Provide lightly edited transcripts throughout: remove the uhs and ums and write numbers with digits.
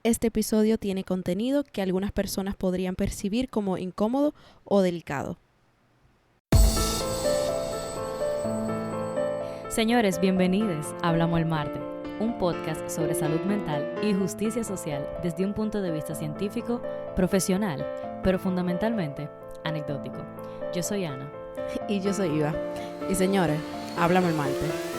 Este episodio tiene contenido que algunas personas podrían percibir como incómodo o delicado. Señores, bienvenidos a Hablamos el Martes, un podcast sobre salud mental y justicia social desde un punto de vista científico, profesional, pero fundamentalmente anecdótico. Yo soy Ana. Y yo soy Iva. Y señores, Hablamos el Martes.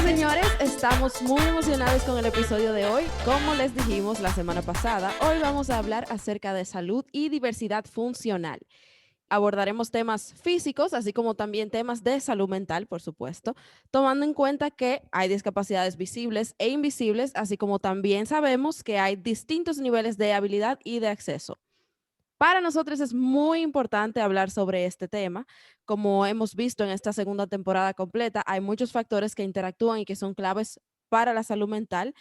Señores, estamos muy emocionados con el episodio de hoy. Como les dijimos la semana pasada, hoy vamos a hablar acerca de salud y diversidad funcional. Abordaremos temas físicos, así como también temas de salud mental, por supuesto, tomando en cuenta que hay discapacidades visibles e invisibles, así como también sabemos que hay distintos niveles de habilidad y de acceso. Para nosotros es muy importante hablar sobre este tema. Como hemos visto en esta segunda temporada completa, hay muchos factores que interactúan y que son claves para la salud mental,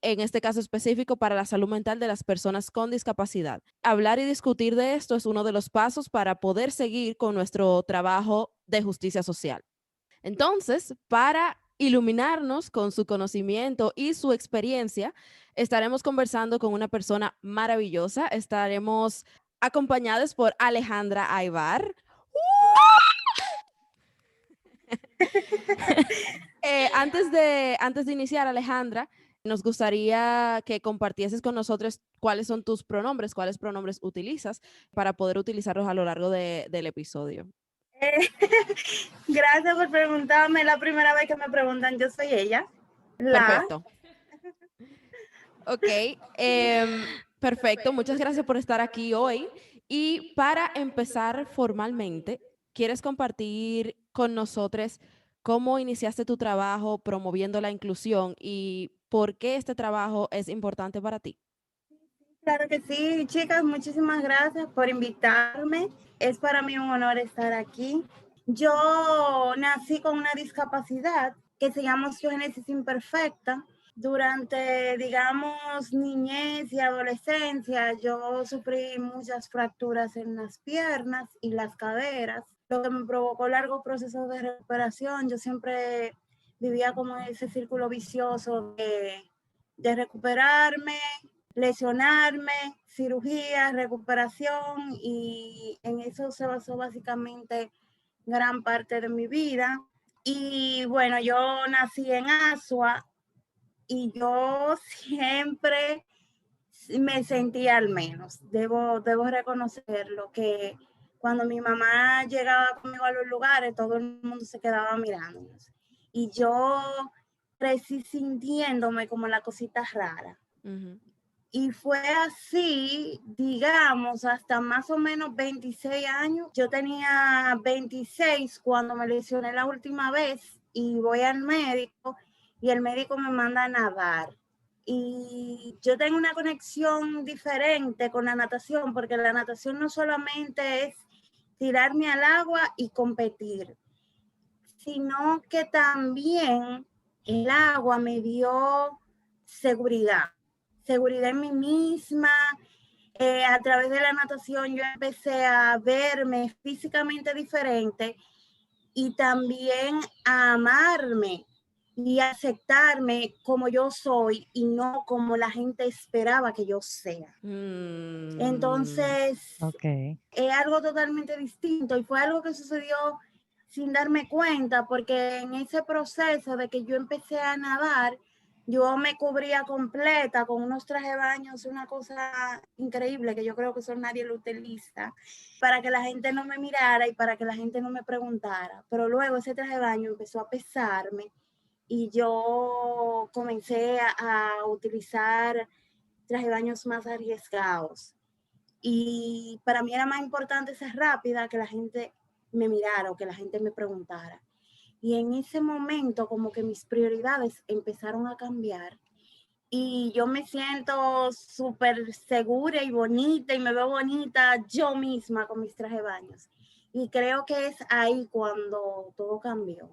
en este caso específico para la salud mental de las personas con discapacidad. Hablar y discutir de esto es uno de los pasos para poder seguir con nuestro trabajo de justicia social. Entonces, para iluminarnos con su conocimiento y su experiencia, estaremos conversando con una persona maravillosa. Estaremos acompañados por Alejandra Aybar. Antes de iniciar, Alejandra, nos gustaría que compartieses con nosotros cuáles son tus pronombres, cuáles pronombres utilizas para poder utilizarlos a lo largo del episodio. Gracias por preguntarme. La primera vez que me preguntan, yo soy ella. Perfecto. Ok, perfecto. Muchas gracias por estar aquí hoy. Y para empezar formalmente, ¿quieres compartir con nosotros cómo iniciaste tu trabajo promoviendo la inclusión y por qué este trabajo es importante para ti? Claro que sí, chicas, muchísimas gracias por invitarme. Es para mí un honor estar aquí. Yo nací con una discapacidad que se llama osteogénesis imperfecta. Durante, digamos, niñez y adolescencia, yo sufrí muchas fracturas en las piernas y las caderas, lo que me provocó largos procesos de recuperación. Yo siempre vivía como en ese círculo vicioso de recuperarme, lesionarme, cirugía, recuperación, y en eso se basó básicamente gran parte de mi vida. Y bueno, yo nací en Asua y yo siempre me sentía, al menos, debo reconocerlo, que cuando mi mamá llegaba conmigo a los lugares, todo el mundo se quedaba mirándonos. Y yo crecí sintiéndome como la cosita rara. Uh-huh. Y fue así, digamos, hasta más o menos 26 años. Yo tenía 26 cuando me lesioné la última vez y voy al médico y el médico me manda a nadar. Y yo tengo una conexión diferente con la natación, porque la natación no solamente es tirarme al agua y competir, sino que también el agua me dio seguridad en mí misma. A través de la natación yo empecé a verme físicamente diferente y también a amarme y aceptarme como yo soy y no como la gente esperaba que yo sea. Entonces, es algo totalmente distinto y fue algo que sucedió sin darme cuenta, porque en ese proceso de que yo empecé a nadar, yo me cubría completa con unos trajes de baño, una cosa increíble que yo creo que eso nadie lo utiliza, para que la gente no me mirara y para que la gente no me preguntara. Pero luego ese traje de baño empezó a pesarme y yo comencé a utilizar trajes de baños más arriesgados. Y para mí era más importante ser rápida, que la gente me mirara o que la gente me preguntara. Y en ese momento como que mis prioridades empezaron a cambiar y yo me siento súper segura y bonita y me veo bonita yo misma con mis trajes de baños. Y creo que es ahí cuando todo cambió.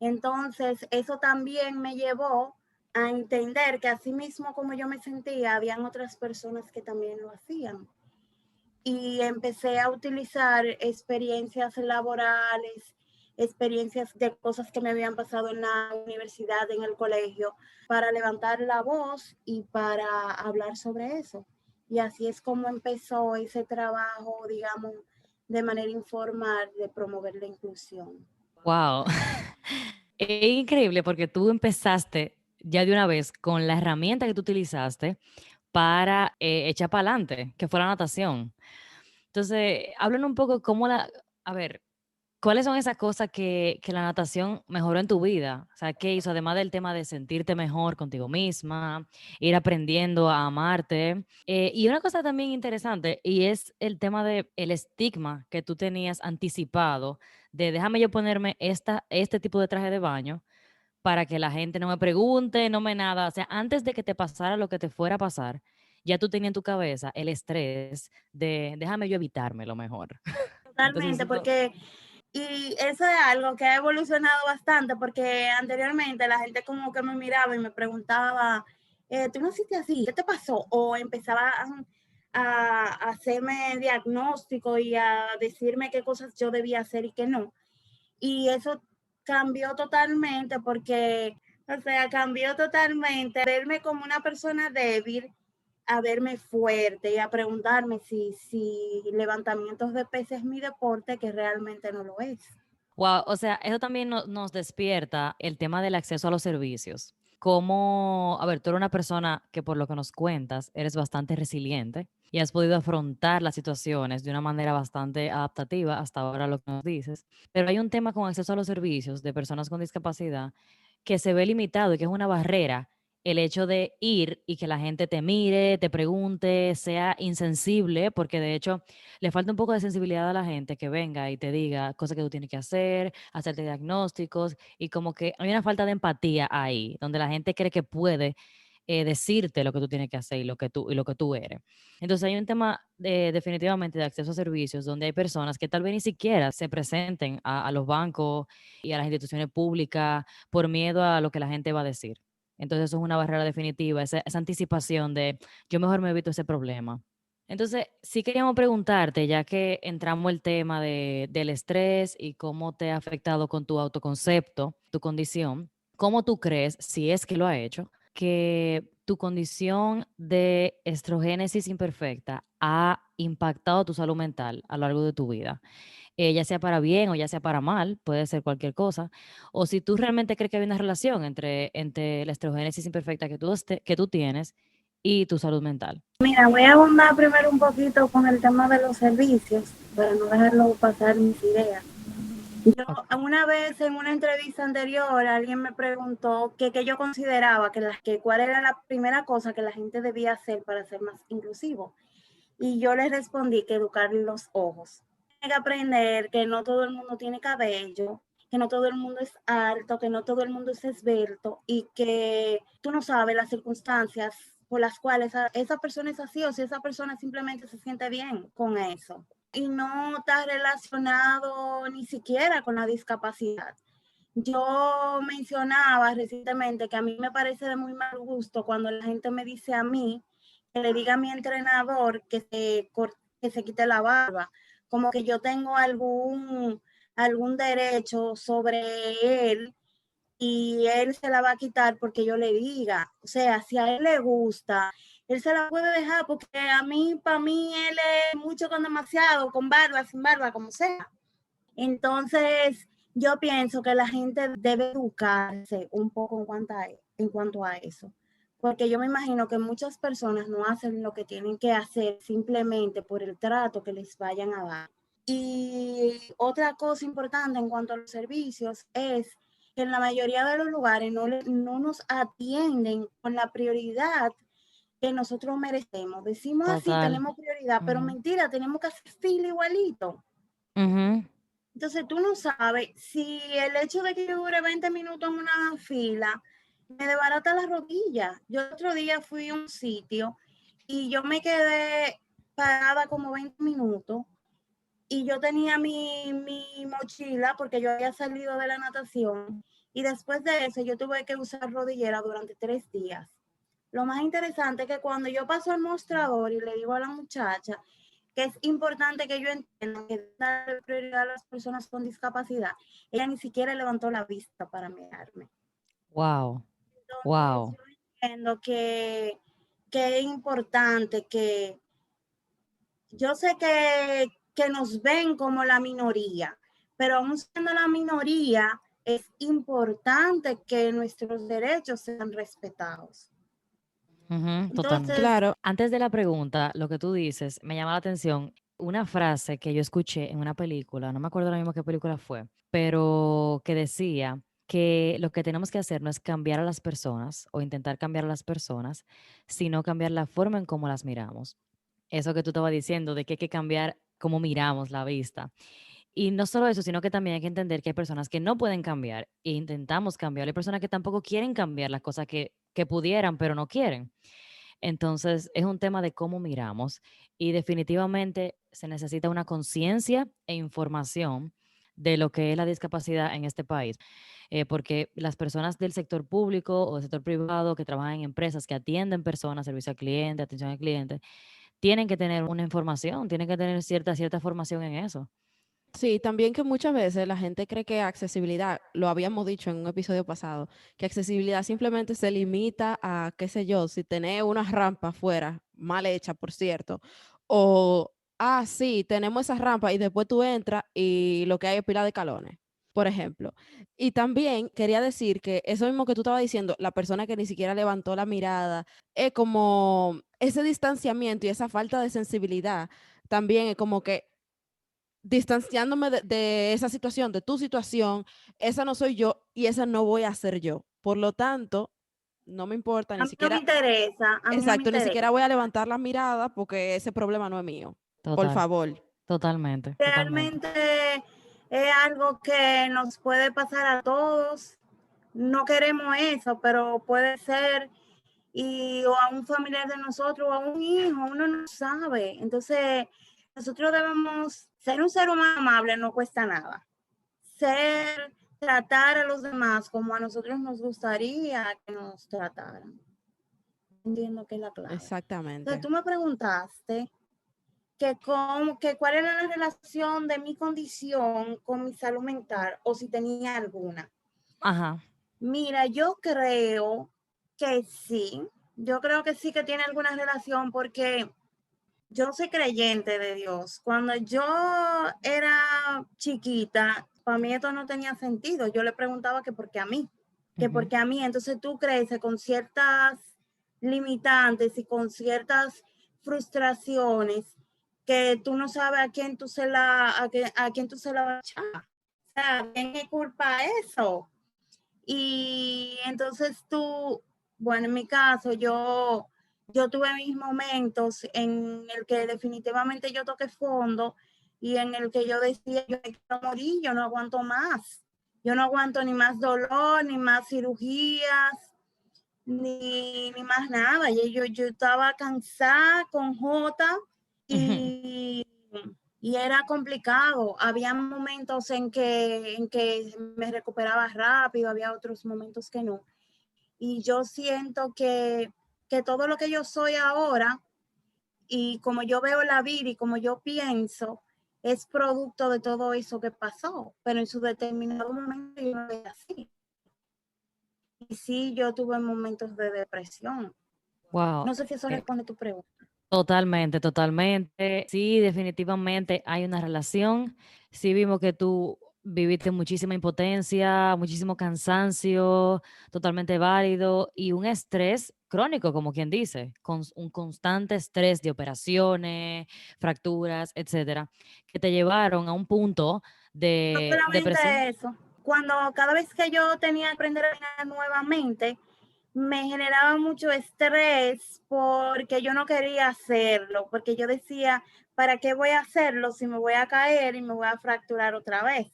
Entonces, eso también me llevó a entender que así mismo como yo me sentía, habían otras personas que también lo hacían. Y empecé a utilizar experiencias laborales, experiencias de cosas que me habían pasado en la universidad, en el colegio, para levantar la voz y para hablar sobre eso. Y así es como empezó ese trabajo, digamos, de manera informal de promover la inclusión. Wow. Es increíble porque tú empezaste ya de una vez con la herramienta que tú utilizaste para echar para adelante, que fue la natación. Entonces, háblanos un poco a ver, ¿cuáles son esas cosas que la natación mejoró en tu vida? O sea, ¿qué hizo? Además del tema de sentirte mejor contigo misma, ir aprendiendo a amarte. Y una cosa también interesante, y es el tema del estigma que tú tenías anticipado de déjame yo ponerme este tipo de traje de baño para que la gente no me pregunte, no me nada. O sea, antes de que te pasara lo que te fuera a pasar, ya tú tenías en tu cabeza el estrés de déjame yo evitarme lo mejor. Entonces, Totalmente, porque y eso es algo que ha evolucionado bastante, porque anteriormente la gente como que me miraba y me preguntaba, ¿tú naciste así? ¿Qué te pasó? O empezaban a hacerme diagnóstico y a decirme qué cosas yo debía hacer y qué no. Y eso cambió totalmente porque, o sea, cambió totalmente verme como una persona débil a verme fuerte y a preguntarme si levantamientos de pesas es mi deporte, que realmente no lo es. wow, o sea, eso también nos despierta el tema del acceso a los servicios. Como, a ver, tú eres una persona que por lo que nos cuentas, eres bastante resiliente y has podido afrontar las situaciones de una manera bastante adaptativa hasta ahora lo que nos dices. Pero hay un tema con acceso a los servicios de personas con discapacidad que se ve limitado y que es una barrera el hecho de ir y que la gente te mire, te pregunte, sea insensible, porque de hecho le falta un poco de sensibilidad a la gente que venga y te diga cosas que tú tienes que hacer, hacerte diagnósticos, y como que hay una falta de empatía ahí, donde la gente cree que puede decirte lo que tú tienes que hacer y lo que tú eres. Entonces hay un tema definitivamente de acceso a servicios donde hay personas que tal vez ni siquiera se presenten a los bancos y a las instituciones públicas por miedo a lo que la gente va a decir. Entonces eso es una barrera definitiva, esa anticipación de yo mejor me evito ese problema. Entonces, sí queríamos preguntarte, ya que entramos el tema del estrés y cómo te ha afectado con tu autoconcepto, tu condición, ¿cómo tú crees, si es que lo ha hecho, que tu condición de estrogénesis imperfecta ha impactado tu salud mental a lo largo de tu vida? Ya sea para bien o ya sea para mal, puede ser cualquier cosa, o si tú realmente crees que hay una relación entre la estrogénesis imperfecta que tú tienes y tu salud mental. Mira, voy a abundar primero un poquito con el tema de los servicios para no dejarlo pasar mis ideas. Yo Ok. una vez en una entrevista anterior alguien me preguntó qué yo consideraba cuál era la primera cosa que la gente debía hacer para ser más inclusivo. Y yo les respondí que educar los ojos. Tiene que aprender que no todo el mundo tiene cabello, que no todo el mundo es alto, que no todo el mundo es esbelto y que tú no sabes las circunstancias por las cuales esa persona es así o si esa persona simplemente se siente bien con eso. Y no está relacionado ni siquiera con la discapacidad. Yo mencionaba recientemente que a mí me parece de muy mal gusto cuando la gente me dice a mí que le diga a mi entrenador que se quite la barba, como que yo tengo algún derecho sobre él y él se la va a quitar porque yo le diga. O sea, si a él le gusta, él se la puede dejar porque para mí, él es mucho con demasiado, con barba, sin barba, como sea. Entonces, yo pienso que la gente debe educarse un poco en cuanto a eso, porque yo me imagino que muchas personas no hacen lo que tienen que hacer simplemente por el trato que les vayan a dar. Y otra cosa importante en cuanto a los servicios es que en la mayoría de los lugares no nos atienden con la prioridad que nosotros merecemos. Decimos así, Total. tenemos prioridad, pero Ujú. mentira, tenemos que asistir igualito. Ujú. Entonces tú no sabes si el hecho de que yo dure 20 minutos en una fila me desbarata la rodilla. Yo el otro día fui a un sitio y yo me quedé parada como 20 minutos y yo tenía mi mochila porque yo había salido de la natación Y después de eso yo tuve que usar rodillera durante 3 días. Lo más interesante es que cuando yo paso al mostrador y le digo a la muchacha que es importante que yo entienda que darle prioridad a las personas con discapacidad, ella ni siquiera levantó la vista para mirarme. Wow, Entonces wow. yo entiendo que es importante que yo sé que nos ven como la minoría, pero aún siendo la minoría, es importante que nuestros derechos sean respetados. Ujú, totalmente. Entonces, Claro, Antes de la pregunta, lo que tú dices me llama la atención una frase que yo escuché en una película, no me acuerdo ahora mismo qué película fue, pero que decía que lo que tenemos que hacer no es cambiar a las personas o intentar cambiar a las personas, sino cambiar la forma en cómo las miramos. Eso que tú estabas diciendo, de que hay que cambiar cómo miramos la vista. Y no solo eso, sino que también hay que entender que hay personas que no pueden cambiar e intentamos cambiar. Hay personas que tampoco quieren cambiar las cosas que pudieran, pero no quieren. Entonces, es un tema de cómo miramos y definitivamente se necesita una conciencia e información de lo que es la discapacidad en este país, porque las personas del sector público o del sector privado que trabajan en empresas que atienden personas, servicio al cliente, atención al cliente, tienen que tener una información, tienen que tener cierta formación en eso. sí, también que muchas veces la gente cree que accesibilidad, lo habíamos dicho en un episodio pasado, que accesibilidad simplemente se limita a, qué sé yo, si tenés una rampa afuera, mal hecha, por cierto, o, sí, tenemos esa rampa y después tú entras y lo que hay es pila de calones, por ejemplo. Y también quería decir que eso mismo que tú estabas diciendo, la persona que ni siquiera levantó la mirada, es como ese distanciamiento y esa falta de sensibilidad, también es como que distanciándome de esa situación, de tu situación, esa no soy yo y esa no voy a ser yo. Por lo tanto, no me importa a ni mí no me siquiera, interesa, a mí no me exacto, ni interesa. siquiera voy a levantar la mirada porque ese problema no es mío. Por Total, favor. totalmente, totalmente. Realmente es algo que nos puede pasar a todos. No queremos eso, pero puede ser y o a un familiar de nosotros o a un hijo, uno no sabe. Entonces, nosotros debemos ser un ser humano amable, no cuesta nada. Tratar a los demás como a nosotros nos gustaría que nos trataran. Entiendo que es la clave. Entonces, Exactamente. tú me preguntaste que cuál era la relación de mi condición con mi salud mental o si tenía alguna. Ajá. Mira, yo creo que sí. Yo creo que sí que tiene alguna relación porque yo soy creyente de Dios. Cuando yo era chiquita, para mí esto no tenía sentido. Yo le preguntaba que por qué a mí, que por Ujú. qué a mí. Entonces tú creces con ciertas limitantes y con ciertas frustraciones que tú no sabes a quién tú a quién tú se la vas a echar. O sea, ¿quién es culpa eso? Y entonces tú, bueno, en mi caso, yo tuve mis momentos en el que definitivamente yo toqué fondo y en el que yo decía, yo me quiero morir, yo no aguanto más. Yo no aguanto ni más dolor, ni más cirugías, ni más nada. Yo estaba cansada con J y, y era complicado. Había momentos en que me recuperaba rápido, había otros momentos que no. Y yo siento que todo lo que yo soy ahora y como yo veo la vida y como yo pienso, es producto de todo eso que pasó. Pero en su determinado momento yo no era así. Y sí, yo tuve momentos de depresión. Wow. No sé si eso responde a tu pregunta. Totalmente, totalmente. Sí, definitivamente hay una relación. Sí vimos que tú viviste muchísima impotencia, muchísimo cansancio, totalmente válido y un estrés crónico, como quien dice, con un constante estrés de operaciones, fracturas, etcétera, que te llevaron a un punto No de depresión. solamente eso, cuando cada vez que yo tenía que aprender a caminar nuevamente, me generaba mucho estrés porque yo no quería hacerlo, porque yo decía, ¿para qué voy a hacerlo si me voy a caer y me voy a fracturar otra vez?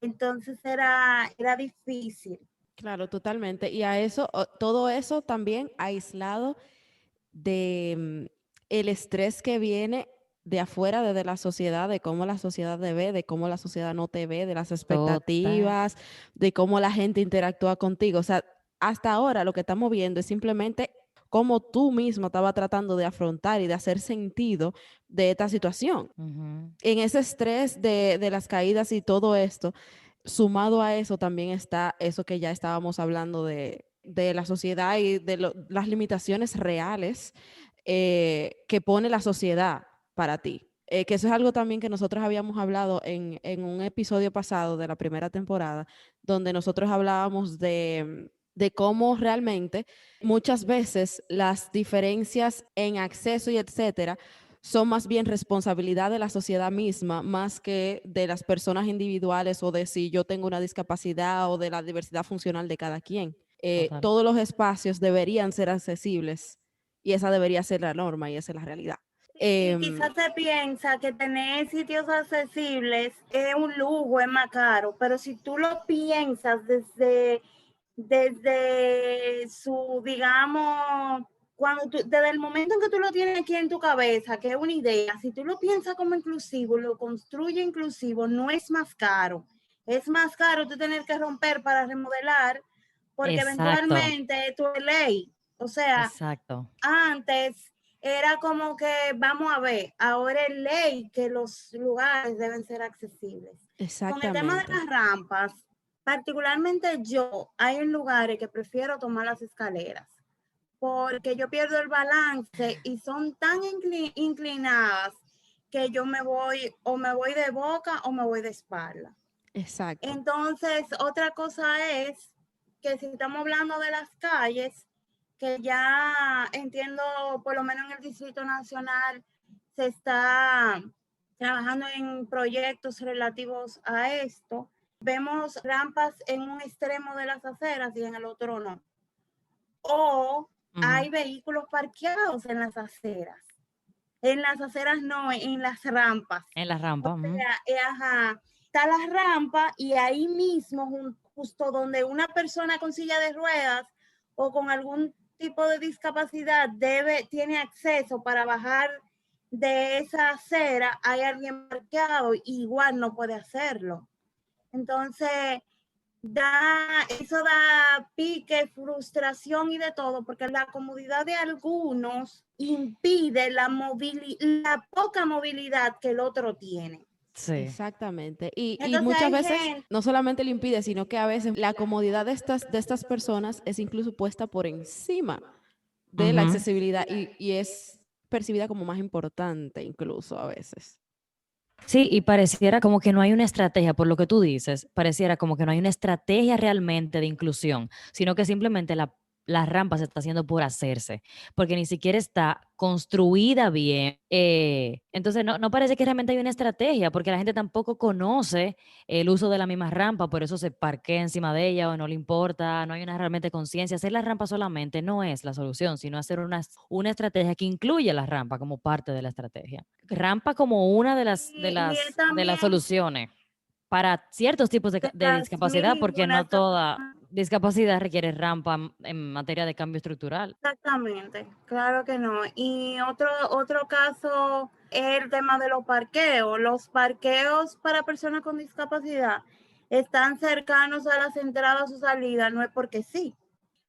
Entonces era difícil. Claro, totalmente. Y a eso, todo eso también aislado de el estrés que viene de afuera, desde la sociedad, de cómo la sociedad te ve, de cómo la sociedad no te ve, de las Total. expectativas, de cómo la gente interactúa contigo. O sea, hasta ahora lo que estamos viendo es simplemente cómo tú mismo estabas tratando de afrontar y de hacer sentido de esta situación. Ujú. En ese estrés de las caídas y todo esto, sumado a eso también está eso que ya estábamos hablando de la sociedad y de las limitaciones reales que pone la sociedad para ti. Que eso es algo también que nosotros habíamos hablado en un episodio pasado de la primera temporada, donde nosotros hablábamos de cómo realmente muchas veces las diferencias en acceso y etcétera son más bien responsabilidad de la sociedad misma, más que de las personas individuales o de si yo tengo una discapacidad o de la diversidad funcional de cada quien. Total. Todos los espacios deberían ser accesibles y esa debería ser la norma y esa es la realidad. Y Em, quizás se piensa que tener sitios accesibles es un lujo, es más caro, pero si tú lo piensas desde su, digamos, desde el momento en que tú lo tienes aquí en tu cabeza, que es una idea, si tú lo piensas como inclusivo, lo construye inclusivo, no es más caro. Es más caro tú tener que romper para remodelar, porque Exacto, eventualmente esto es ley. O sea, exacto. antes era como que, vamos a ver, ahora es ley que los lugares deben ser accesibles. Con el tema de exactamente. las rampas, particularmente yo, hay en lugares que prefiero tomar las escaleras porque yo pierdo el balance y son tan inclinadas que yo me voy o me voy de boca o me voy de espalda. Exacto. Entonces, otra cosa es que si estamos hablando de las calles, que ya entiendo, por lo menos en el Distrito Nacional, se está trabajando en proyectos relativos a esto. Vemos rampas en un extremo de las aceras y en el otro no. O Ujú. hay vehículos parqueados en las aceras. En las aceras no, en las rampas. En la O rampa. Ujú. sea, ajá, está la rampa y ahí mismo, justo donde una persona con silla de ruedas o con algún tipo de discapacidad tiene acceso para bajar de esa acera, hay alguien parqueado, igual no puede hacerlo. Entonces, eso da pique, frustración y de todo, porque la comodidad de algunos impide la poca movilidad que el otro tiene. Sí. Exactamente. Y Entonces muchas hay veces gente, no solamente lo impide, sino que a veces la comodidad de estas personas es incluso puesta por encima de la Ujú. accesibilidad y es percibida como más importante incluso a veces. Sí, y pareciera como que no hay una estrategia, por lo que tú dices, pareciera como que no hay una estrategia realmente de inclusión, sino que simplemente la rampa se está haciendo por hacerse, porque ni siquiera está construida bien. Entonces, no parece que realmente hay una estrategia, porque la gente tampoco conoce el uso de la misma rampa, por eso se parquea encima de ella o no le importa, no hay una realmente conciencia. Hacer la rampa solamente no es la solución, sino hacer una estrategia que incluya la rampa como parte de la estrategia. Rampa como una de las, de y las, de las también soluciones para ciertos tipos de de las discapacidad, porque no mismas, toda discapacidad requiere rampa en materia de cambio estructural. exactamente, claro que no. Y otro caso es el tema de los parqueos. Los parqueos para personas con discapacidad están cercanos a las entradas o salidas, no es porque sí,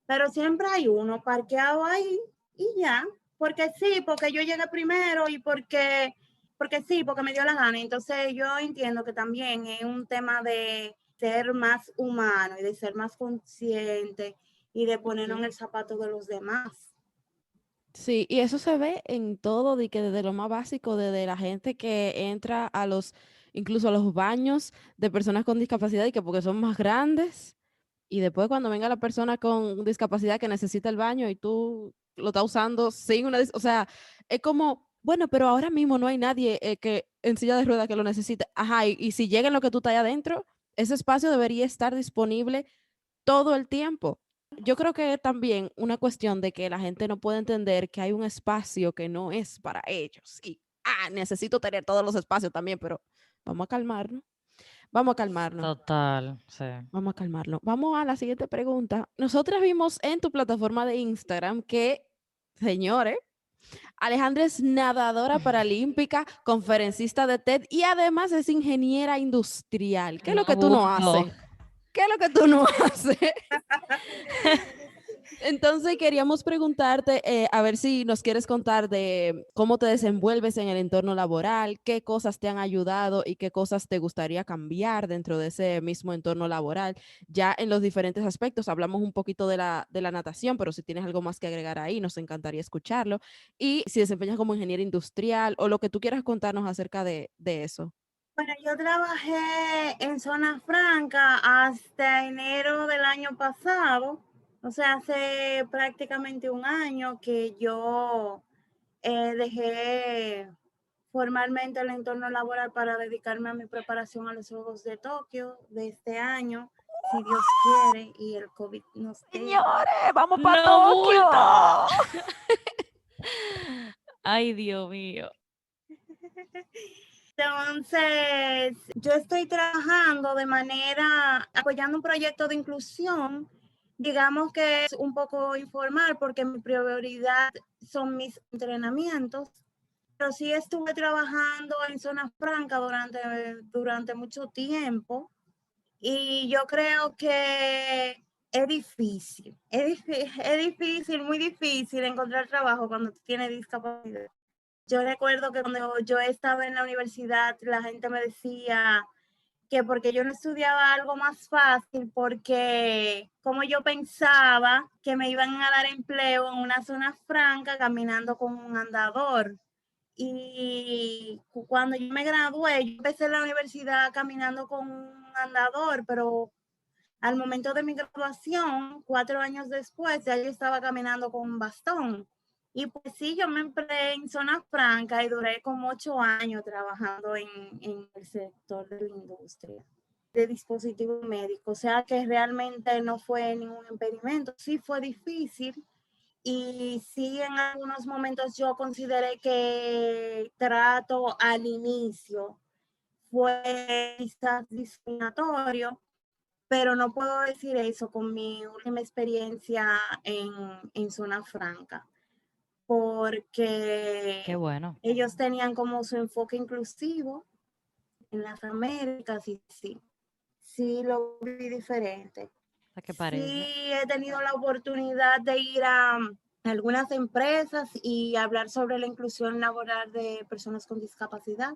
pero siempre hay uno parqueado ahí y ya, porque sí, porque yo llegué primero y porque sí, porque me dio la gana. Entonces yo entiendo que también es un tema de ser más humano y de ser más consciente y de ponernos en el zapato de los demás. Sí, y eso se ve en todo, de que desde lo más básico, desde la gente que entra a incluso a los baños de personas con discapacidad y que porque son más grandes, y después cuando venga la persona con discapacidad que necesita el baño y tú lo estás usando sin o sea, es como, bueno, pero ahora mismo no hay nadie que en silla de ruedas que lo necesite. Ajá, y si llega en lo que tú estás ahí adentro, ese espacio debería estar disponible todo el tiempo. Yo creo que también una cuestión de que la gente no puede entender que hay un espacio que no es para ellos. Y, necesito tener todos los espacios también, pero vamos a calmarnos. Vamos a calmarnos. Total, sí. Vamos a calmarnos. Vamos a la siguiente pregunta. Nosotras vimos en tu plataforma de Instagram que, señores, Alejandra es nadadora paralímpica, conferencista de TED y además es ingeniera industrial. ¿Qué es lo No que tú no bulto. haces? ¿Qué es lo que tú no haces? Entonces queríamos preguntarte, a ver si nos quieres contar de cómo te desenvuelves en el entorno laboral, qué cosas te han ayudado y qué cosas te gustaría cambiar dentro de ese mismo entorno laboral. Ya en los diferentes aspectos, hablamos un poquito de la natación, pero si tienes algo más que agregar ahí, nos encantaría escucharlo. Y si desempeñas como ingeniero industrial o lo que tú quieras contarnos acerca de eso. Bueno, yo trabajé en Zona Franca hasta enero del año pasado, o sea, hace prácticamente un año que yo dejé formalmente el entorno laboral para dedicarme a mi preparación a los Juegos de Tokio de este año, si Dios quiere y el COVID nos deja. Señores, vamos para ¡No Tokio. bulto! Ay, Dios mío. Entonces, yo estoy trabajando de manera, apoyando un proyecto de inclusión, digamos que es un poco informal porque mi prioridad son mis entrenamientos, pero sí estuve trabajando en Zona Franca durante mucho tiempo y yo creo que es difícil, es difícil, muy difícil encontrar trabajo cuando tienes discapacidad. Yo recuerdo que cuando yo estaba en la universidad, la gente me decía que porque yo no estudiaba algo más fácil, porque como yo pensaba que me iban a dar empleo en una zona franca caminando con un andador. Y cuando yo me gradué, yo empecé en la universidad caminando con un andador, pero al momento de mi graduación, 4 años después, ya yo estaba caminando con un bastón. Y pues sí, yo me empleé en Zona Franca y duré como 8 años trabajando en el sector de la industria de dispositivos médicos. O sea que realmente no fue ningún impedimento. Sí fue difícil y sí en algunos momentos yo consideré que trato al inicio fue quizás discriminatorio, pero no puedo decir eso con mi última experiencia en Zona Franca, Qué porque bueno. ellos tenían como su enfoque inclusivo en las Américas y sí, sí lo vi diferente. ¿Qué Sí parece? he tenido la oportunidad de ir a algunas empresas y hablar sobre la inclusión laboral de personas con discapacidad.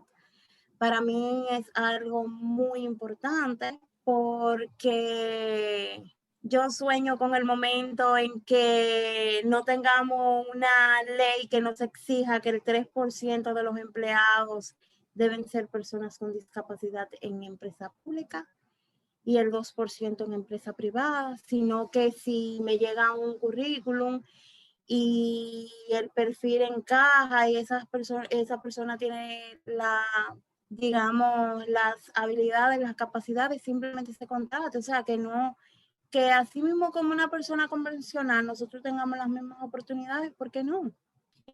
Para mí es algo muy importante porque yo sueño con el momento en que no tengamos una ley que nos exija que el 3% de los empleados deben ser personas con discapacidad en empresa pública y el 2% en empresa privada, sino que si me llega un currículum y el perfil encaja y esa persona tiene digamos, las habilidades, las capacidades, simplemente se contrata. O sea, que no, que así mismo como una persona convencional, nosotros tengamos las mismas oportunidades, ¿por qué no?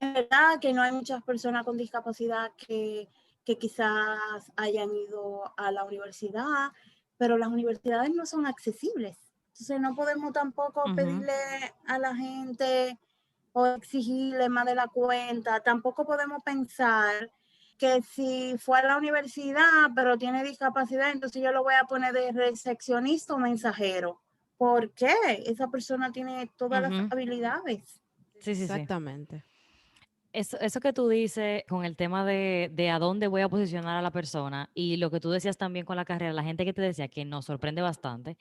Es verdad que no hay muchas personas con discapacidad que quizás hayan ido a la universidad, pero las universidades no son accesibles. Entonces no podemos tampoco pedirle a la gente o exigirle más de la cuenta. Tampoco podemos pensar que si fue a la universidad pero tiene discapacidad, entonces yo lo voy a poner de recepcionista o mensajero. ¿Por qué? Esa persona tiene todas las habilidades. Sí, sí, sí. Exactamente. Eso que tú dices con el tema de a dónde voy a posicionar a la persona y lo que tú decías también con la carrera, la gente que te decía que nos sorprende bastante,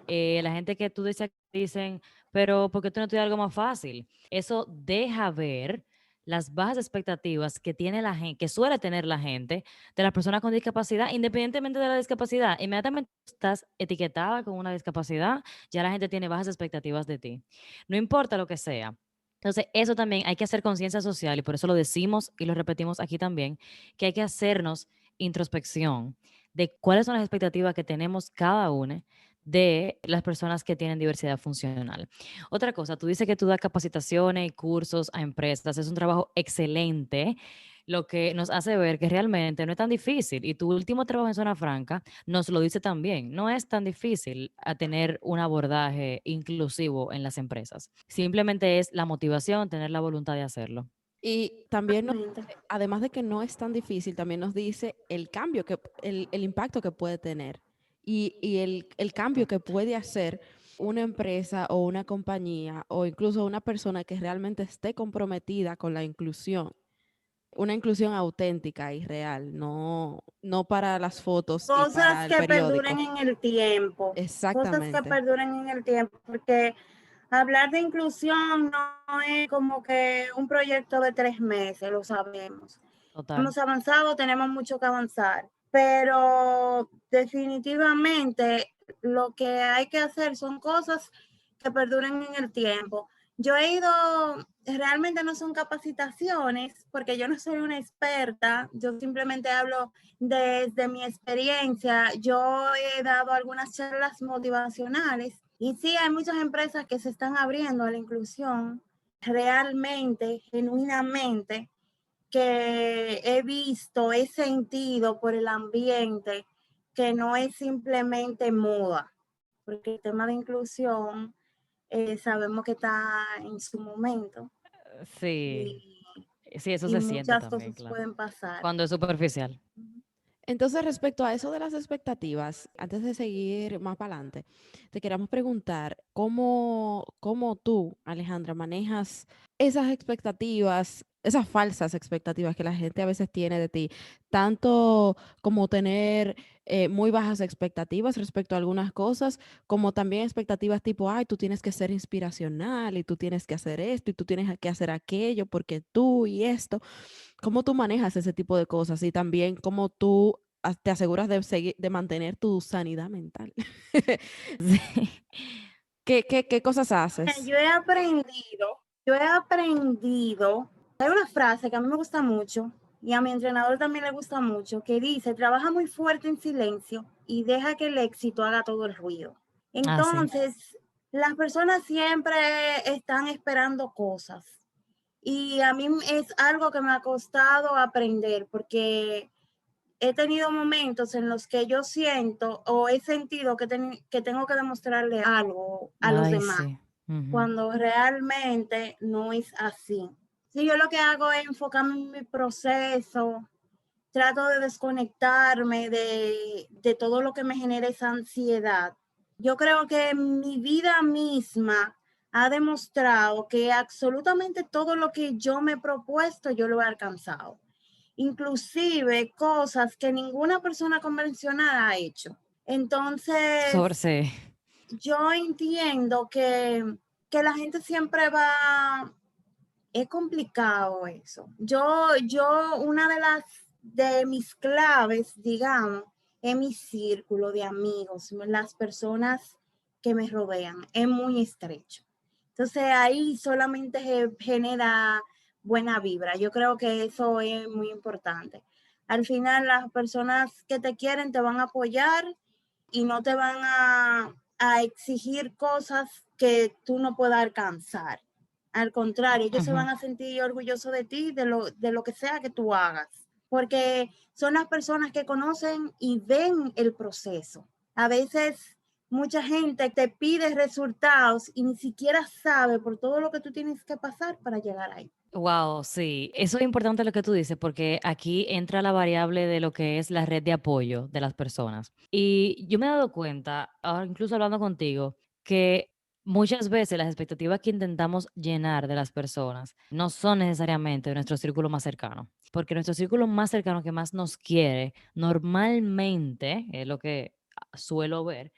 la gente que tú decías que dicen, pero ¿por qué tú no estudias algo más fácil? Eso deja ver las bajas expectativas que tiene la gente, que suele tener la gente de las personas con discapacidad, independientemente de la discapacidad. Inmediatamente estás etiquetada con una discapacidad, ya la gente tiene bajas expectativas de ti. No importa lo que sea. Entonces, eso también hay que hacer conciencia social y por eso lo decimos y lo repetimos aquí también, que hay que hacernos introspección de cuáles son las expectativas que tenemos cada uno de las personas que tienen diversidad funcional. Otra cosa, tú dices que tú das capacitaciones y cursos a empresas, es un trabajo excelente, lo que nos hace ver que realmente no es tan difícil. Y tu último trabajo en Zona Franca nos lo dice también, no es tan difícil a tener un abordaje inclusivo en las empresas. Simplemente es la motivación, tener la voluntad de hacerlo. Y también, Totalmente. además de que no es tan difícil, también nos dice el cambio el impacto que puede tener y el cambio que puede hacer una empresa o una compañía o incluso una persona que realmente esté comprometida con la inclusión, una inclusión auténtica y real, no para las fotos y para Cosas el que periódico. perduren en el tiempo, cosas que Exactamente. perduren en el tiempo, porque hablar de inclusión no es como que un proyecto de 3 meses, lo sabemos. Total. Hemos avanzado, tenemos mucho que avanzar, pero definitivamente lo que hay que hacer son cosas que perduren en el tiempo. Yo he ido, realmente no son capacitaciones, porque yo no soy una experta, yo simplemente hablo desde mi experiencia. Yo he dado algunas charlas motivacionales y sí, hay muchas empresas que se están abriendo a la inclusión realmente, genuinamente, que he visto, he sentido por el ambiente que no es simplemente moda, porque el tema de inclusión sabemos que está en su momento Sí, y, sí, eso y se siente muchas también, cosas claro. pueden pasar. Cuando es superficial. Entonces, respecto a eso de las expectativas, antes de seguir más para adelante, te queríamos preguntar cómo tú, Alejandra, manejas esas expectativas, esas falsas expectativas que la gente a veces tiene de ti, tanto como tener muy bajas expectativas respecto a algunas cosas, como también expectativas tipo, ay, tú tienes que ser inspiracional y tú tienes que hacer esto y tú tienes que hacer aquello porque tú y esto. ¿Cómo tú manejas ese tipo de cosas? Y también cómo tú te aseguras de seguir, de mantener tu sanidad mental. Sí. ¿Qué cosas haces? Yo he aprendido, hay una frase que a mí me gusta mucho y a mi entrenador también le gusta mucho, que dice, trabaja muy fuerte en silencio y deja que el éxito haga todo el ruido. Ah, sí. Entonces, las personas siempre están esperando cosas y a mí es algo que me ha costado aprender porque he tenido momentos en los que yo siento o he sentido que tengo que demostrarle algo a los Ay, demás, sí. Ujú. cuando realmente no es así. Sí, yo lo que hago es enfocarme en mi proceso, trato de desconectarme de todo lo que me genera esa ansiedad. Yo creo que mi vida misma ha demostrado que absolutamente todo lo que yo me he propuesto, yo lo he alcanzado. Inclusive cosas que ninguna persona convencional ha hecho. Sobre, Entonces, sí. yo entiendo que la gente siempre va, es complicado eso. Una de mis claves, digamos, es mi círculo de amigos, las personas que me rodean, es muy estrecho. Entonces ahí solamente genera buena vibra. Yo creo que eso es muy importante. Al final las personas que te quieren te van a apoyar y no te van a exigir cosas que tú no puedas alcanzar. Al contrario, ellos se Ujú. van a sentir orgullosos de ti, de lo que sea que tú hagas, porque son las personas que conocen y ven el proceso. A veces mucha gente te pide resultados y ni siquiera sabe por todo lo que tú tienes que pasar para llegar ahí. Wow, sí, eso es importante lo que tú dices, porque aquí entra la variable de lo que es la red de apoyo de las personas. Y yo me he dado cuenta, ahora incluso hablando contigo, que muchas veces las expectativas que intentamos llenar de las personas no son necesariamente de nuestro círculo más cercano, porque nuestro círculo más cercano que más nos quiere, normalmente, es lo que suelo ver,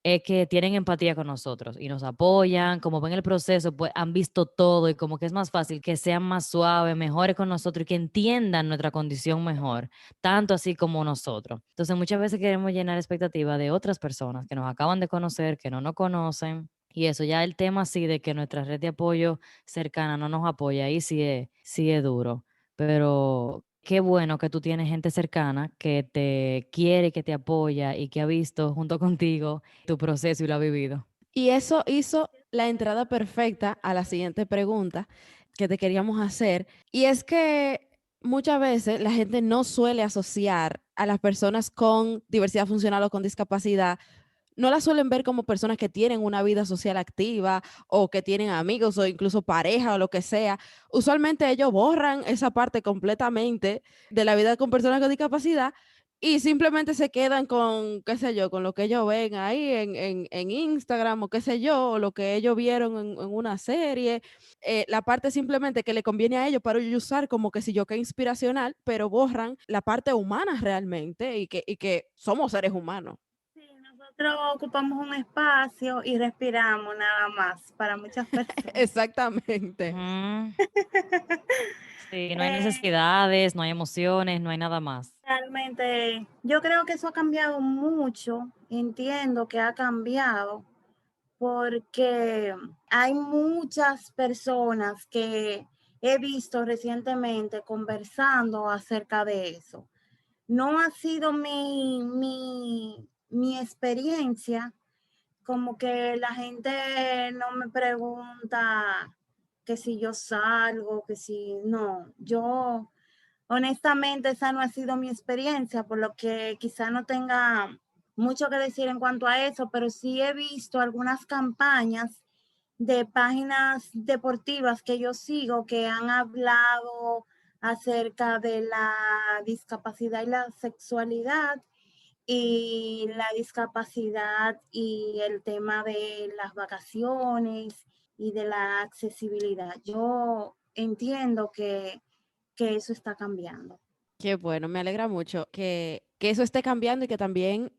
es que tienen empatía con nosotros y nos apoyan, como ven el proceso, pues han visto todo y como que es más fácil que sean más suaves, mejores con nosotros y que entiendan nuestra condición mejor, tanto así como nosotros. Entonces muchas veces queremos llenar expectativas de otras personas que nos acaban de conocer, que no nos conocen. Y eso ya el tema así de que nuestra red de apoyo cercana no nos apoya, ahí sí es duro. Pero qué bueno que tú tienes gente cercana que te quiere, que te apoya y que ha visto junto contigo tu proceso y lo ha vivido. Y eso hizo la entrada perfecta a la siguiente pregunta que te queríamos hacer. Y es que muchas veces la gente no suele asociar a las personas con diversidad funcional o con discapacidad no las suelen ver como personas que tienen una vida social activa o que tienen amigos o incluso pareja o lo que sea. Usualmente ellos borran esa parte completamente de la vida con personas con discapacidad y simplemente se quedan con, qué sé yo, con lo que ellos ven ahí en Instagram o qué sé yo, o lo que ellos vieron en una serie. La parte simplemente que le conviene a ellos para ellos usar como que si yo que inspiracional, pero borran la parte humana realmente y que somos seres humanos. Sí, nosotros ocupamos un espacio y respiramos nada más para muchas personas. Exactamente. Ujú. Sí, no hay Eh, necesidades, no hay emociones, no hay nada más. Realmente, yo creo que eso ha cambiado mucho, entiendo que ha cambiado, porque hay muchas personas que he visto recientemente conversando acerca de eso. No ha sido mi experiencia, como que la gente no me pregunta que si yo salgo, que si no, yo honestamente esa no ha sido mi experiencia, por lo que quizá no tenga mucho que decir en cuanto a eso, pero sí he visto algunas campañas de páginas deportivas que yo sigo que han hablado acerca de la discapacidad y la sexualidad y la discapacidad y el tema de las vacaciones y de la accesibilidad. Yo entiendo que eso está cambiando. Qué bueno, me alegra mucho que eso esté cambiando y que también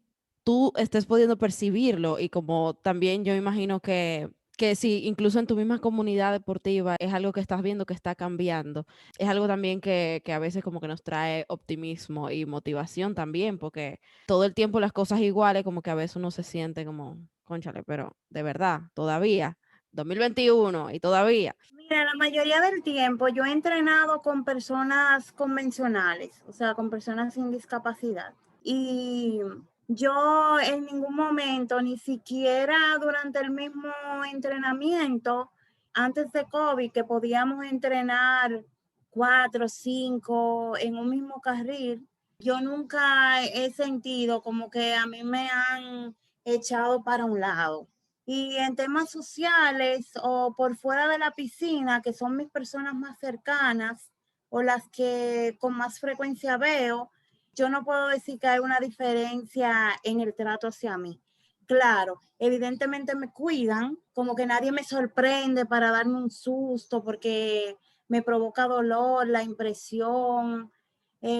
tú estés pudiendo percibirlo y como también yo imagino que si incluso en tu misma comunidad deportiva es algo que estás viendo que está cambiando, es algo también que a veces como que nos trae optimismo y motivación también, porque todo el tiempo las cosas iguales como que a veces uno se siente como, cónchale, pero de verdad, todavía, 2021 y todavía. Mira, la mayoría del tiempo yo he entrenado con personas convencionales, o sea, con personas sin discapacidad. Y yo en ningún momento, ni siquiera durante el mismo entrenamiento, antes de COVID, que podíamos entrenar 4 o 5 en un mismo carril, yo nunca he sentido como que a mí me han echado para un lado. Y en temas sociales o por fuera de la piscina, que son mis personas más cercanas o las que con más frecuencia veo, yo no puedo decir que hay una diferencia en el trato hacia mí. Claro, evidentemente me cuidan, como que nadie me sorprende para darme un susto porque me provoca dolor, la impresión,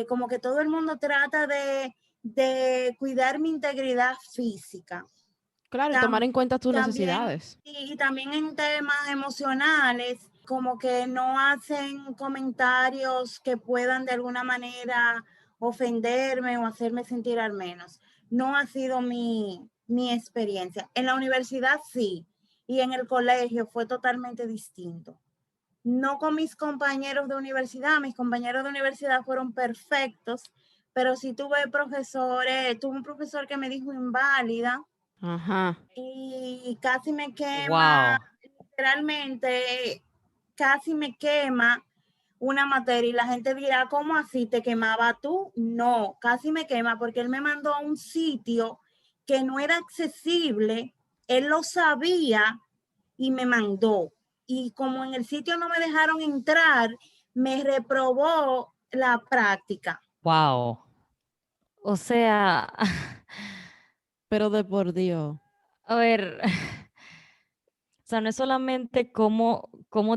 como que todo el mundo trata de cuidar mi integridad física. Claro, y tomar Tam- en cuenta tus También, necesidades. y también en temas emocionales, como que no hacen comentarios que puedan de alguna manera ofenderme o hacerme sentir al menos. No ha sido mi experiencia. En la universidad sí, y en el colegio fue totalmente distinto. No con mis compañeros de universidad, mis compañeros de universidad fueron perfectos, pero sí tuve un profesor que me dijo inválida Ajá. y casi me quema, Wow. literalmente casi me quema una materia y la gente dirá, ¿cómo así te quemaba tú? No, casi me quema porque él me mandó a un sitio que no era accesible, él lo sabía y me mandó. Y como en el sitio no me dejaron entrar, me reprobó la práctica. Wow. O sea, Pero de por Dios. a ver, o sea, no es solamente cómo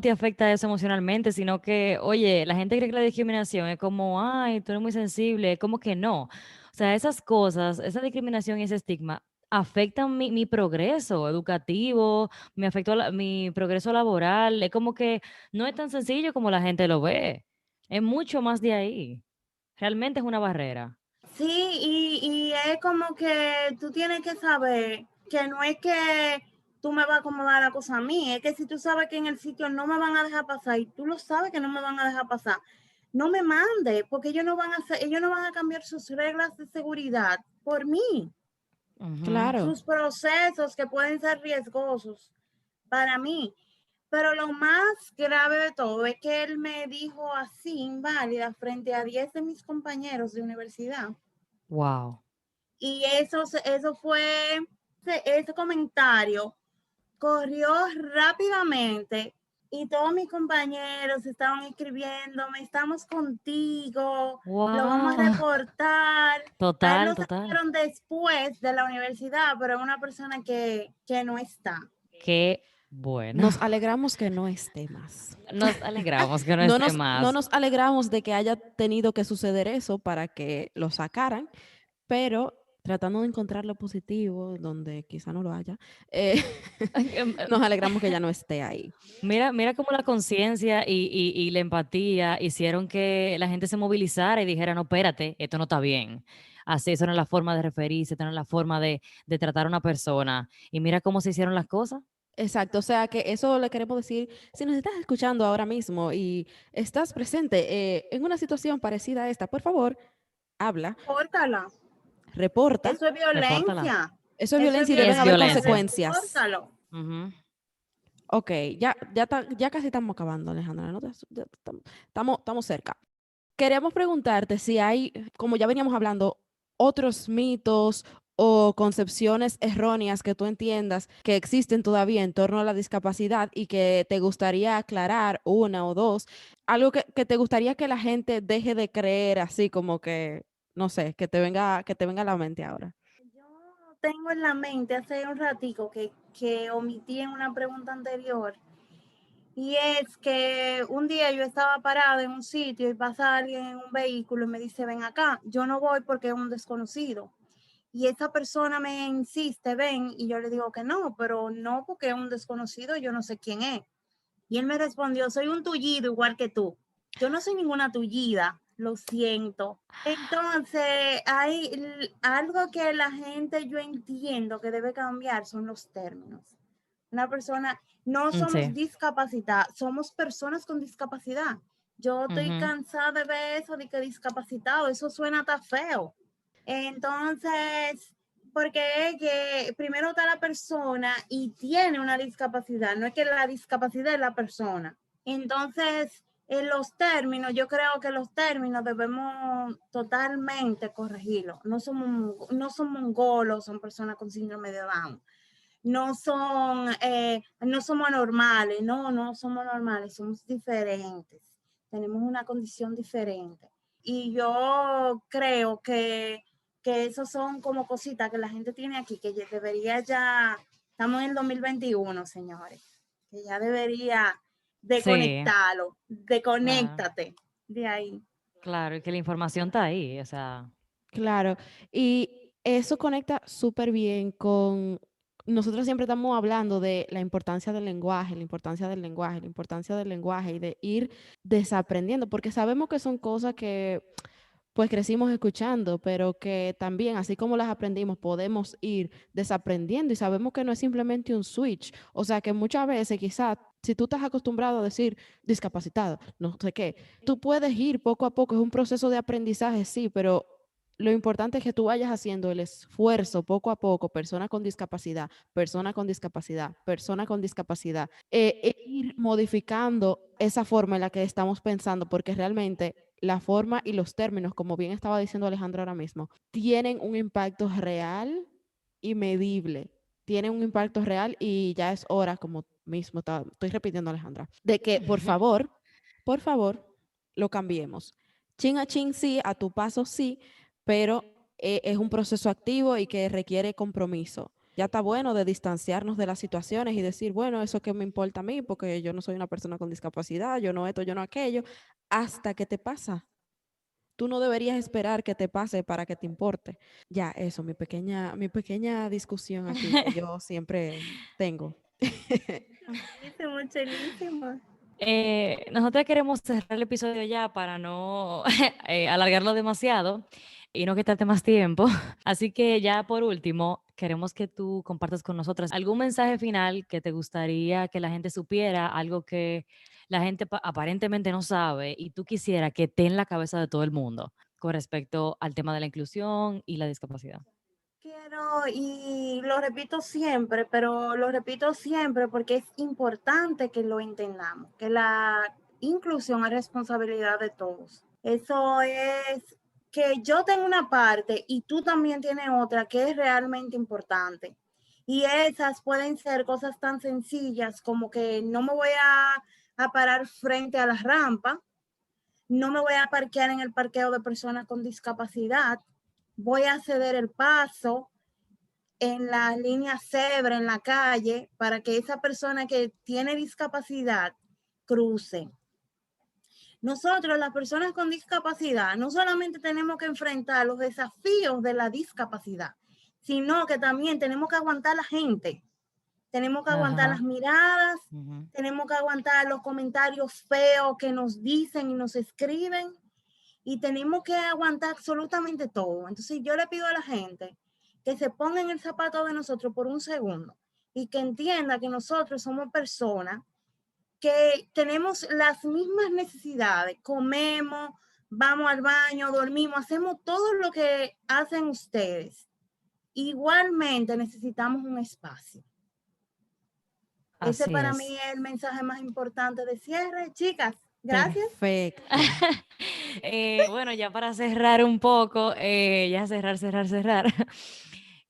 te afecta eso emocionalmente, sino que, oye, la gente cree que la discriminación es como, ay, tú eres muy sensible, como que no. O sea, esas cosas, esa discriminación y ese estigma afectan mi progreso educativo, me afectó mi progreso laboral. Es como que no es tan sencillo como la gente lo ve. Es mucho más de ahí. Realmente es una barrera. Sí, y es como que tú tienes que saber que no es que tú me vas a acomodar la cosa a mí, es que si tú sabes que en el sitio no me van a dejar pasar y tú lo sabes que no me van a dejar pasar, no me mandes, porque ellos no van a cambiar sus reglas de seguridad por mí, Ujú. Claro. sus procesos que pueden ser riesgosos para mí. Pero lo más grave de todo es que él me dijo así, inválida, frente a 10 de mis compañeros de universidad. Wow. Y eso fue ese comentario corrió rápidamente y todos mis compañeros estaban escribiéndome, estamos contigo, lo vamos a Wow. reportar. A él Total, lo total. sacaron después de la universidad, pero es una persona que no está. Qué bueno. Nos alegramos que no esté más. Nos alegramos que no No esté nos, no más. nos alegramos de que haya tenido que suceder eso para que lo sacaran, pero tratando de encontrar lo positivo donde quizá no lo haya, eh, nos alegramos que ya no esté ahí. Mira cómo la conciencia y la empatía hicieron que la gente se movilizara y dijera, no, espérate, esto no está bien. Así, eso no es la forma de referirse, esto no es la forma de tratar a una persona. Y mira cómo se hicieron las cosas. Exacto, o sea que eso le queremos decir, si nos estás escuchando ahora mismo y estás presente en una situación parecida a esta, por favor, habla, Córtala. reporta. Eso es Repórtala. violencia. Eso es Eso es violencia y deben Es haber violencia. violencia. consecuencias. Repórtalo. Ujú. Ok, ya casi estamos acabando, Alejandra, ¿no? Estamos cerca. Queríamos preguntarte si hay, como ya veníamos hablando, otros mitos o concepciones erróneas que tú entiendas que existen todavía en torno a la discapacidad y que te gustaría aclarar una o dos, algo que te gustaría que la gente deje de creer así como que, no sé, que te venga a la mente ahora. Yo tengo en la mente hace un ratico que omití en una pregunta anterior, y es que un día yo estaba parada en un sitio y pasa alguien en un vehículo y me dice, ven acá, yo no voy porque es un desconocido. Y esa persona me insiste, ven, y yo le digo que no, pero no porque es un desconocido, yo no sé quién es. Y él me respondió, soy un tullido igual que tú. Yo no soy ninguna tullida, lo siento. Entonces, hay algo que la gente, yo entiendo que debe cambiar, son los términos. Una persona, no somos Sí. discapacitadas, somos personas con discapacidad. Yo estoy Ujú. cansada de ver eso de que discapacitado, eso suena hasta feo. Entonces, porque es que primero está la persona y tiene una discapacidad, no es que la discapacidad es la persona. Entonces, en los términos, yo creo que los términos debemos totalmente corregirlos. No son mongolos, son personas con síndrome de Down. No somos normales, no somos normales, somos diferentes. Tenemos una condición diferente. Y yo creo que esos son como cositas que la gente tiene aquí, que debería ya, estamos en el 2021, señores, que ya debería Sí, desconectarlo, claro. desconéctate de ahí. Claro, y que la información está ahí, o sea, Claro, y eso conecta súper bien con, nosotros siempre estamos hablando de la importancia del lenguaje, la importancia del lenguaje, la importancia del lenguaje y de ir desaprendiendo, porque sabemos que son cosas que pues crecimos escuchando, pero que también, así como las aprendimos, podemos ir desaprendiendo y sabemos que no es simplemente un switch. O sea que muchas veces quizás, si tú estás acostumbrado a decir discapacitado, no sé qué, tú puedes ir poco a poco, es un proceso de aprendizaje, sí, pero lo importante es que tú vayas haciendo el esfuerzo poco a poco, persona con discapacidad, persona con discapacidad, persona con discapacidad, e ir modificando esa forma en la que estamos pensando, porque realmente la forma y los términos, como bien estaba diciendo Alejandra ahora mismo, tienen un impacto real y medible. Tienen un impacto real y ya es hora, como mismo estoy repitiendo Alejandra, de que por favor, lo cambiemos. Chin a chin sí, a tu paso sí, pero es un proceso activo y que requiere compromiso. Ya está bueno de distanciarnos de las situaciones y decir, bueno, eso que me importa a mí, porque yo no soy una persona con discapacidad, yo no esto, yo no aquello, hasta que te pasa. Tú no deberías esperar que te pase para que te importe. Ya, eso, mi pequeña discusión aquí que yo siempre tengo. Chulísimo, chulísimo. nosotros queremos cerrar el episodio ya para no alargarlo demasiado y no quitarte más tiempo. Así que ya por último, queremos que tú compartas con nosotras algún mensaje final que te gustaría que la gente supiera, algo que la gente aparentemente no sabe y tú quisiera que esté en la cabeza de todo el mundo con respecto al tema de la inclusión y la discapacidad. Quiero, y lo repito siempre, pero lo repito siempre porque es importante que lo entendamos, que la inclusión es responsabilidad de todos. Eso es que yo tengo una parte y tú también tienes otra que es realmente importante. Y esas pueden ser cosas tan sencillas como que no me voy a parar frente a la rampa, no me voy a parquear en el parqueo de personas con discapacidad, voy a ceder el paso en la línea cebra en la calle para que esa persona que tiene discapacidad cruce. Nosotros, las personas con discapacidad, no solamente tenemos que enfrentar los desafíos de la discapacidad, sino que también tenemos que aguantar la gente, tenemos que aguantar las miradas, tenemos que aguantar los comentarios feos que nos dicen y nos escriben, y tenemos que aguantar absolutamente todo. Entonces yo le pido a la gente que se ponga en el zapato de nosotros por un segundo y que entienda que nosotros somos personas que tenemos las mismas necesidades, comemos, vamos al baño, dormimos, hacemos todo lo que hacen ustedes. Igualmente necesitamos un espacio. Ese para mí es el mensaje más importante de cierre. Chicas, gracias. Perfecto. Bueno, ya para cerrar un poco, ya cerrar.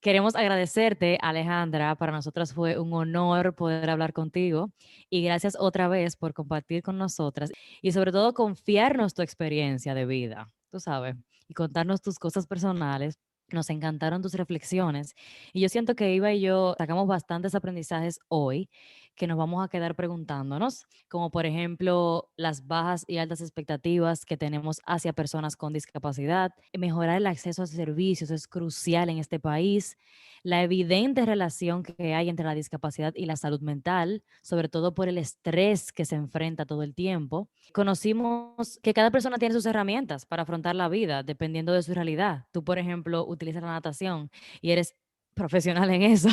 Queremos agradecerte, Alejandra. Para nosotras fue un honor poder hablar contigo y gracias otra vez por compartir con nosotras y sobre todo confiarnos tu experiencia de vida, tú sabes, y contarnos tus cosas personales. Nos encantaron tus reflexiones y yo siento que Iva y yo sacamos bastantes aprendizajes hoy que nos vamos a quedar preguntándonos, como por ejemplo las bajas y altas expectativas que tenemos hacia personas con discapacidad, mejorar el acceso a servicios es crucial en este país, la evidente relación que hay entre la discapacidad y la salud mental, sobre todo por el estrés que se enfrenta todo el tiempo. Conocimos que cada persona tiene sus herramientas para afrontar la vida dependiendo de su realidad. Tú, por ejemplo, utilizas la natación y eres profesional en eso.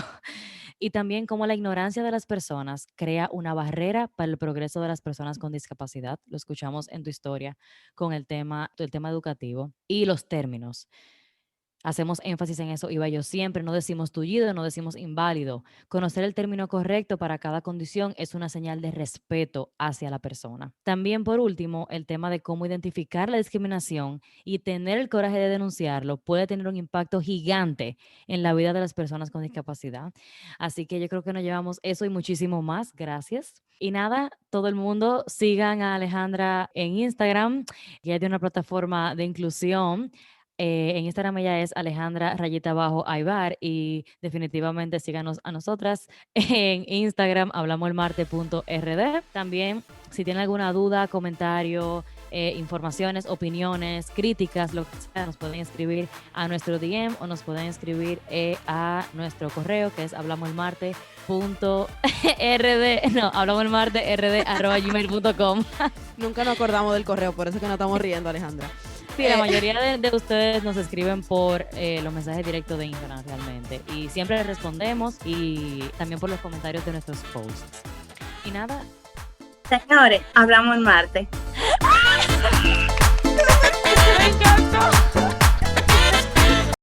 Y también cómo la ignorancia de las personas crea una barrera para el progreso de las personas con discapacidad. Lo escuchamos en tu historia con el tema educativo y los términos. Hacemos énfasis en eso, Iba yo siempre, no decimos tullido, no decimos inválido. Conocer el término correcto para cada condición es una señal de respeto hacia la persona. También, por último, el tema de cómo identificar la discriminación y tener el coraje de denunciarlo puede tener un impacto gigante en la vida de las personas con discapacidad. Así que yo creo que nos llevamos eso y muchísimo más. Gracias. Y nada, todo el mundo sigan a Alejandra en Instagram, que ella tiene una plataforma de inclusión. En Instagram ella es Alejandra_Aybar y definitivamente síganos a nosotras en Instagram hablamosmarte.rd. También si tienen alguna duda, comentario, informaciones, opiniones, críticas, lo que sea, nos pueden escribir a nuestro DM o nos pueden escribir a nuestro correo que es hablamosmarte.gmail.com. Nunca nos acordamos del correo, por eso que nos estamos riendo, Alejandra. Sí, la mayoría de ustedes nos escriben por los mensajes directos de Instagram realmente y siempre les respondemos y también por los comentarios de nuestros posts. Y nada. Señores, hablamos el martes.